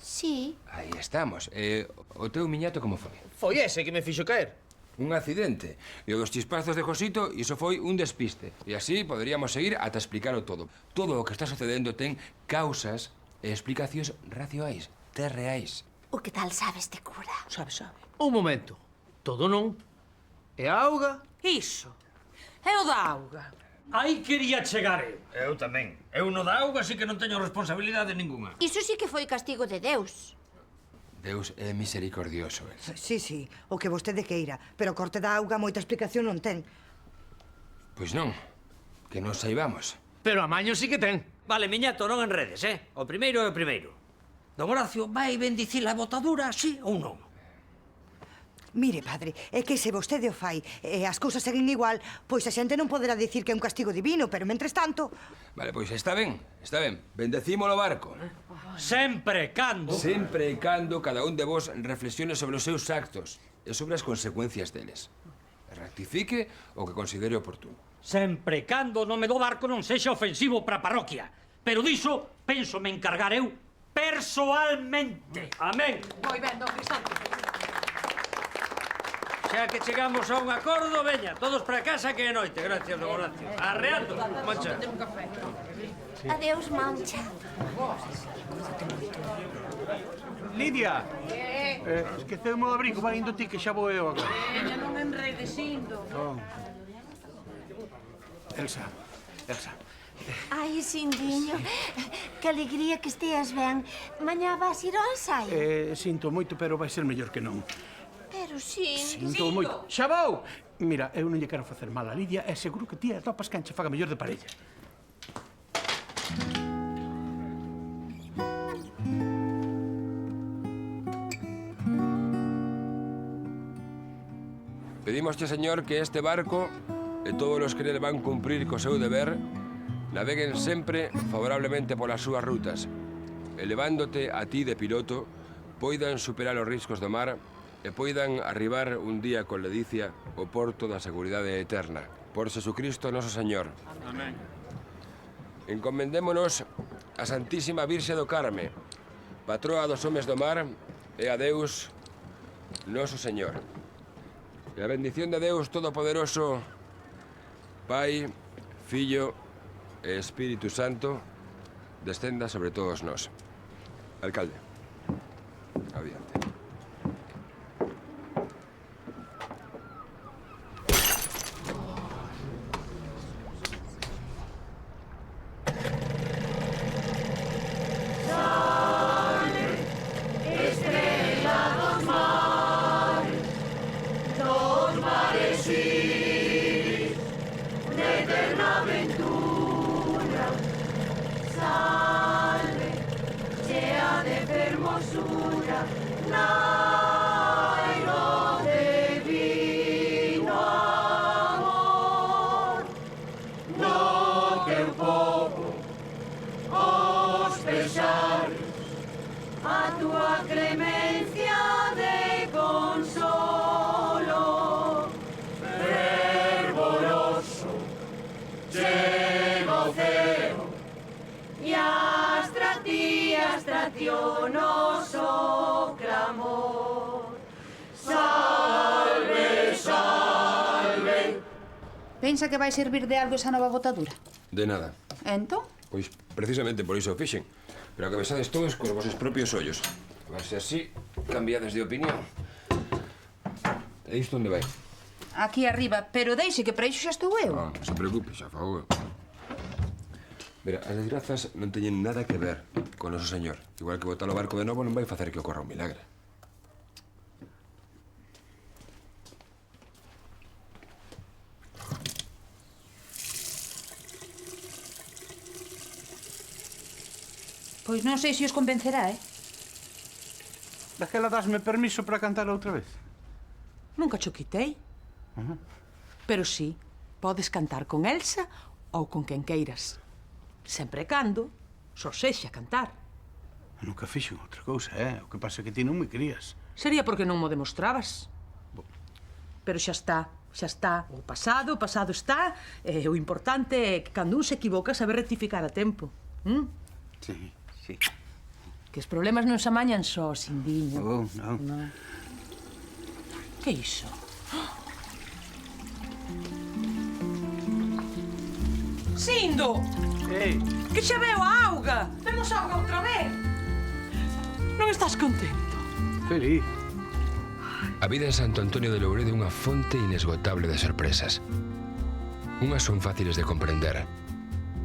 Sí. Aí estamos. O teu miñato como foi? Foi ese que me fixo caer. Un accidente. E o dos chispazos de Josito, iso foi un despiste. E así poderíamos seguir ata explicarlo todo. Todo o que está sucedendo ten causas e explicacións racionais, reais. O que tal sabe este cura? Sabe. Un momento. Todo non. E a auga? Iso. É o da auga. Aí quería chegar eu. Eu tamén. Eu no da auga sí que non teño responsabilidade ninguna. Iso sí que foi castigo de Deus. Deus é misericordioso, Elsa. Sí, o que vostede queira. Pero o corte da auga moita explicación non ten. Pois non, que non saibamos. Pero a maño sí que ten. Vale, miñato, non enredes, O primeiro é o primeiro. Don Horacio vai bendicir a botadura, sí ou non? Mire, padre, é que se vostede o fai e as cousas seguen igual, pois a xente non poderá dicir que é un castigo divino, pero mentres tanto... Vale, pois está ben. Bendecimos o barco. Sempre e cando cada un de vos reflexione sobre os seus actos e sobre as consecuencias deles. Rectifique o que considere oportuno. Sempre e cando o nome do barco non sexa ofensivo para a parroquia. Pero diso penso me encargar eu persoalmente. Amén. Moi ben, don Crisanto. Xa que chegamos a un acordo, veña, todos para casa que é noite. Gracias, don Horacio. Arreando, Mancha. Adeus, Mancha. Lidia! Esqueceu-me o abrigo, vai indo ti que xa vou eu agora. Veña, non enredes indo. Elsa. Ai, Sindiño, que alegría que esteas ben. Mañá vas ir ao ensaio. Sinto moito, pero vai ser mellor que non. Pero, Sindiño... Sinto moito. Xa vou! Mira, eu non lle quero facer mal a Lidia, é seguro que ti atopas quen che faga mellor de parella. Pedimosche, señor, que este barco e todos os que nele van cumprir co seu deber naveguen sempre favorablemente polas súas rutas, elevándote a ti de piloto, poidan superar os riscos do mar e poidan arribar un día con ledicia ao porto da seguridade eterna. Por Jesucristo noso Señor. Amén. Encomendémonos a Santísima Virxe do Carme, patroa dos homes do mar, e a Deus, noso Señor. E a bendición de Deus Todopoderoso, Pai, Fillo e Espírito Santo, descenda sobre todos nós. Alcalde, adiante. Pensa que vai servir de algo esa nova botadura? De nada. Entón? Pois precisamente por iso o fixen. Pero a que besades todos cos vosos propios ollos. A ver se así cambiades de opinión. E isto onde vai? Aquí arriba, pero deixe que para iso xa estou eu. Non se preocupe, xa fago eu. Mira, as desgrazas non teñen nada que ver con noso Señor. Igual que botar o barco de novo non vai facer que ocorra un milagre. Pois non sei se os convencerá, Daquela dasme permiso para cantar outra vez? Nunca cho quitei. Pero sí, podes cantar con Elsa ou con quen queiras. Sempre e cando só sexa cantar. Nunca fixen outra cousa, O que pasa é que ti non me querías. Sería porque non mo demostrabas. Pero xa está. O pasado está. E o importante é que cando un se equivoca saber rectificar a tempo. Sí. Que os problemas non se amañan só, Sindiño. Non. Que iso? Sindo! Ei! Que xa veo a auga! Temos auga outra vez! Non estás contento? Feliz. A vida en Santo Antonio de Louredo é unha fonte inesgotable de sorpresas. Unhas son fáciles de comprender,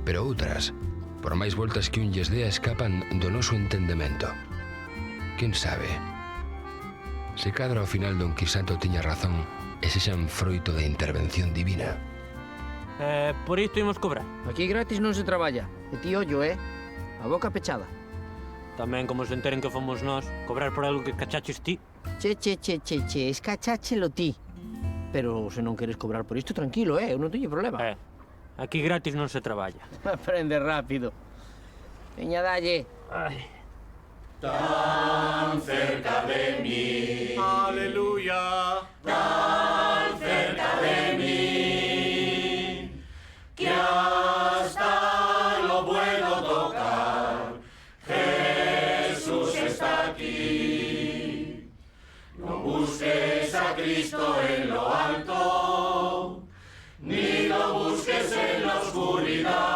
pero outras, por máis voltas que un lles dea, escapan do noso entendemento. Quen sabe? Se cadra ao final Don Quisanto tiña razón e sexan froito da intervención divina. Por isto imos cobrar. Aquí gratis non se traballa. E ti ollo, A boca pechada. Tamén como se enteren que fomos nós, cobrar por algo que cachaches ti. Che, escacháchelo ti. Pero se non queres cobrar por isto, tranquilo, eu non teño problema. Aquí gratis non se traballa. Aprende rápido. Veña, dalle. Ai. Tan cerca de mí. Aleluya. Tan cerca de mí. Que hasta lo puedo tocar. Jesús está aquí. No busques a Cristo en lo alto, ni lo busques en la oscuridad.